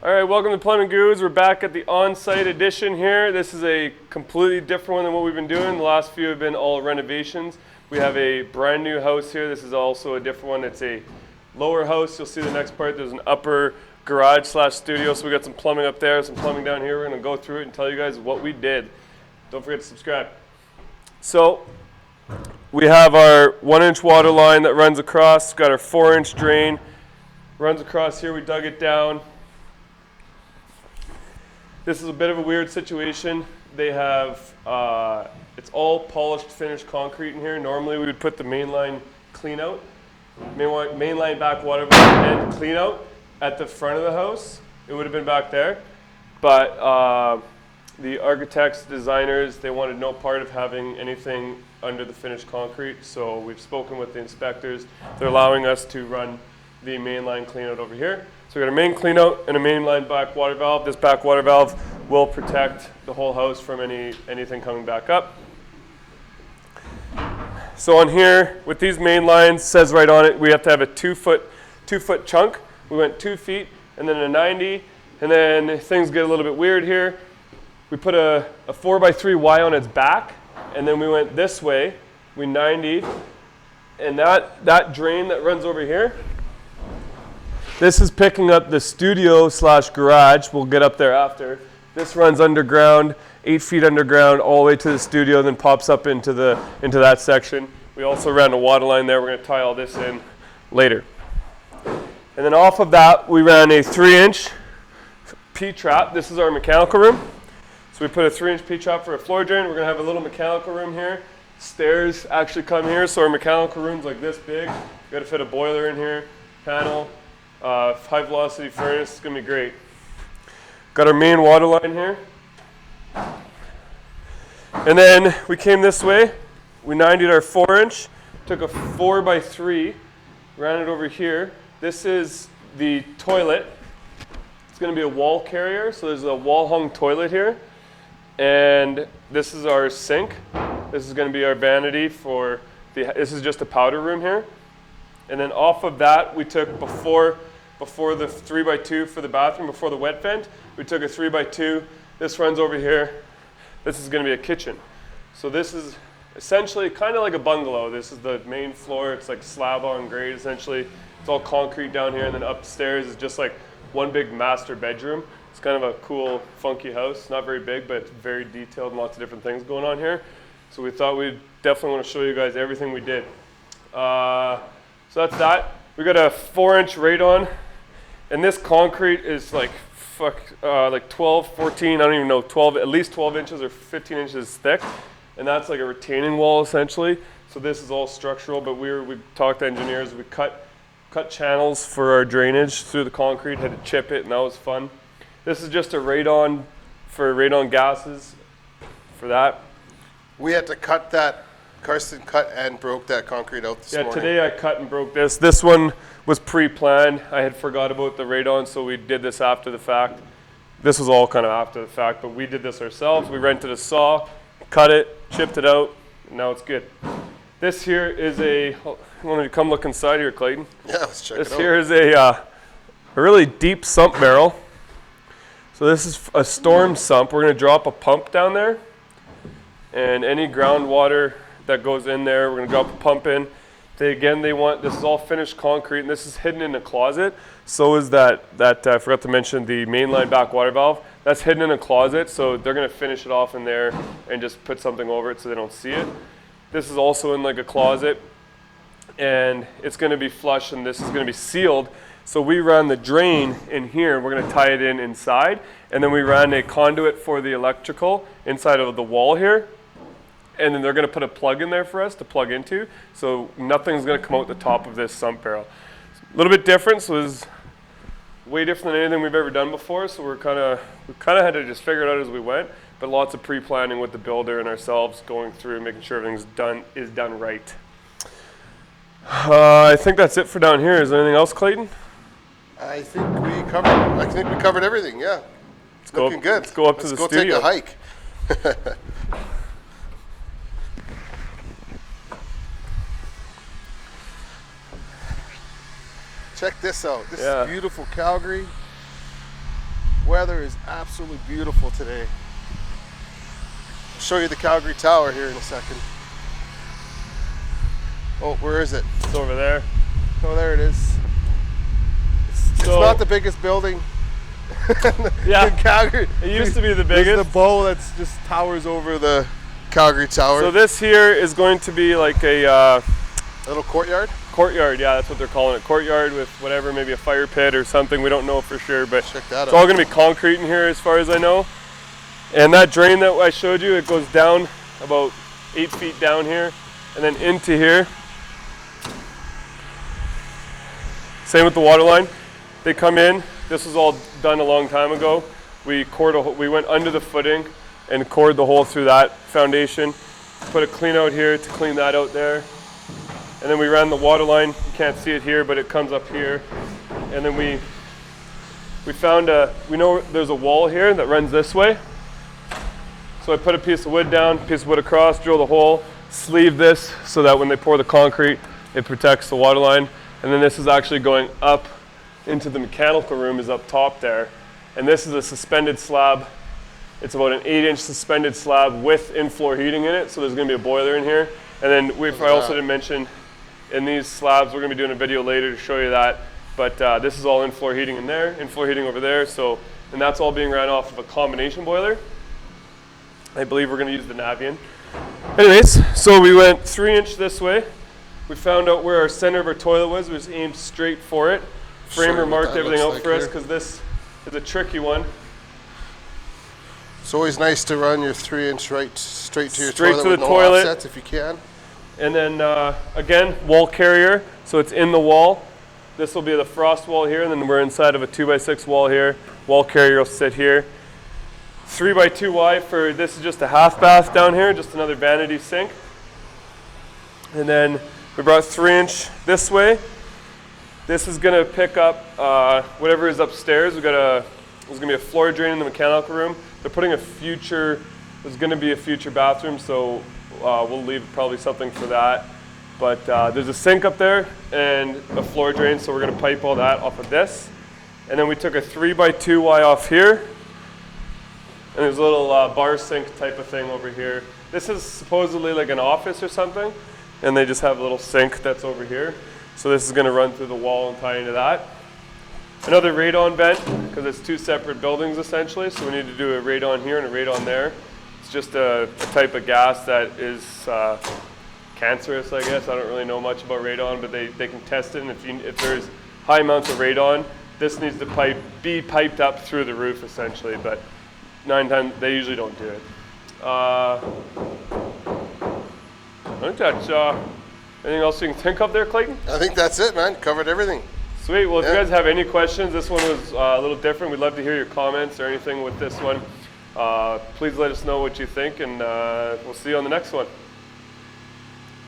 All right, welcome to Plumbing Gurus. We're back at the on-site edition here. This is a completely different one than what we've been doing. The last few have been all renovations. We have a brand new house here. This is also a different one. It's a lower house. You'll see the next part. There's an upper garage / studio. So we got some plumbing up there, some plumbing down here. We're going to go through it and tell you guys what we did. Don't forget to subscribe. So we have our 1-inch water line that runs across. We've got our 4-inch drain. Runs across here. We dug it down. This is a bit of a weird situation. They have, it's all polished finished concrete in here. Normally we would put the mainline clean out, mainline back water valve and clean out at the front of the house. It would have been back there. But the architects, designers, they wanted no part of having anything under the finished concrete. So we've spoken with the inspectors. They're allowing us to run the mainline clean out over here. So we got a main clean out and a mainline back water valve. This back water valve will protect the whole house from anything coming back up. So on here, with these main lines, says right on it, we have to have a 2 foot chunk. We went 2 feet and then a 90, and then things get a little bit weird here. We put a 4x3 Y on its back, and then we went this way. We 90'd, and that drain that runs over here, this is picking up the studio / garage. We'll get up there after. This runs underground, 8 feet underground, all the way to the studio, then pops up into that section. We also ran a water line there. We're going to tie all this in later. And then off of that, we ran a 3-inch P-trap. This is our mechanical room. So we put a 3-inch P-trap for a floor drain. We're going to have a little mechanical room here. Stairs actually come here, so our mechanical room's like this big. We've got to fit a boiler in here, panel. High velocity furnace, it's going to be great. Got our main water line here. And then we came this way. We 90'd our 4-inch, took a 4x3, ran it over here. This is the toilet. It's going to be a wall carrier, so there's a wall hung toilet here. And this is our sink. This is going to be our vanity for this is just a powder room here. And then off of that, we took before the 3x2 for the bathroom, before the wet vent, we took a 3x2. This runs over here. This is going to be a kitchen. So this is essentially kind of like a bungalow. This is the main floor. It's like slab on grade, essentially. It's all concrete down here, and then upstairs is just like one big master bedroom. It's kind of a cool, funky house. Not very big, but it's very detailed and lots of different things going on here. So we thought we'd definitely want to show you guys everything we did. So that's that. We got a 4-inch radon, and this concrete is like 12, 14, I don't even know, 12, at least 12 inches or 15 inches thick, and that's like a retaining wall essentially. So this is all structural, but we talked to engineers. We cut channels for our drainage through the concrete, had to chip it, and that was fun. This is just a radon for radon gases for that. We had to cut that. Karsten cut and broke that concrete out this morning. Yeah, today I cut and broke this. This one was pre-planned. I had forgot about the radon, so we did this after the fact. This was all kind of after the fact, but we did this ourselves. We rented a saw, cut it, chipped it out, and now it's good. This here is a, you want to come look inside here, Clayton? Yeah, let's check it out. This here is a really deep sump barrel. So this is a storm sump. We're going to drop a pump down there, and any groundwater that goes in there, we're going to drop a pump in. They want, this is all finished concrete, and this is hidden in a closet. So is that I forgot to mention the mainline back water valve. That's hidden in a closet, so they're going to finish it off in there and just put something over it so they don't see it. This is also in like a closet, and it's going to be flush, and this is going to be sealed. So we ran the drain in here. We're going to tie it in inside, and then we ran a conduit for the electrical inside of the wall here. And then they're going to put a plug in there for us to plug into, so nothing's going to come out the top of this sump barrel. A little bit different, so it's way different than anything we've ever done before. So we kind of had to just figure it out as we went, but lots of pre-planning with the builder and ourselves, going through, making sure everything's done right. I think that's it for down here. Is there anything else, Clayton? I think we covered everything. Yeah, it's looking good. Let's go up to the studio. Let's go take a hike. Check this out. This is beautiful Calgary. Weather is absolutely beautiful today. I'll show you the Calgary Tower here in a second. Oh, where is it? It's over there. Oh, there it is. It's not the biggest building Yeah, in Calgary. it used to be the There's biggest. the bow that's just towers over the Calgary Tower. So this here is going to be like a little courtyard. courtyard. Yeah, that's what they're calling it. Courtyard with whatever, maybe a fire pit or something. We don't know for sure, but Check that it's out. all going to be concrete in here as far as I know. And that drain that I showed you, it goes down about 8 feet down here and then into here. Same with the water line. They come in. This was all done a long time ago. We went under the footing and cored the hole through that foundation. Put a clean out here to clean that out there. And then we ran the water line. You can't see it here, but it comes up here. And then we found we know there's a wall here that runs this way. So I put a piece of wood down, piece of wood across, drill the hole, sleeve this so that when they pour the concrete, it protects the water line. And then this is actually going up into the mechanical room, is up top there. And this is a suspended slab. It's about an 8-inch suspended slab with in-floor heating in it. So there's going to be a boiler in here. And then I also didn't mention in these slabs, we're going to be doing a video later to show you that. But this is all in-floor heating in there, in-floor heating over there. So, and that's all being ran off of a combination boiler. I believe we're going to use the Navian. Anyways, so we went 3-inch this way. We found out where our center of our toilet was. We just aimed straight for it. Framer marked everything out for us because this is a tricky one. It's always nice to run your 3-inch right straight to your Straight toilet to with the no toilet. offsets if you can. And then again, wall carrier, so it's in the wall. This will be the frost wall here, and then we're inside of a 2x6 wall here. Wall carrier will sit here. 3x2 wide for this is just a half bath down here, just another vanity sink. And then we brought 3-inch this way. This is going to pick up whatever is upstairs. There's going to be a floor drain in the mechanical room. They're putting there's going to be a future bathroom, so we'll leave probably something for that. But there's a sink up there and a floor drain, so we're going to pipe all that off of this. And then we took a 3x2 Y off here. And there's a little bar sink type of thing over here. This is supposedly like an office or something. And they just have a little sink that's over here. So this is going to run through the wall and tie into that. Another radon vent, because it's two separate buildings essentially. So we need to do a radon here and a radon there. It's just a type of gas that is cancerous, I guess. I don't really know much about radon, but they can test it. And if there's high amounts of radon, this needs to be piped up through the roof essentially. But 9 times, they usually don't do it. I think that's anything else you can think of there, Clayton? I think that's it, man. Covered everything. Sweet. Well, if you guys have any questions, this one was a little different. We'd love to hear your comments or anything with this one. Please let us know what you think, and we'll see you on the next one.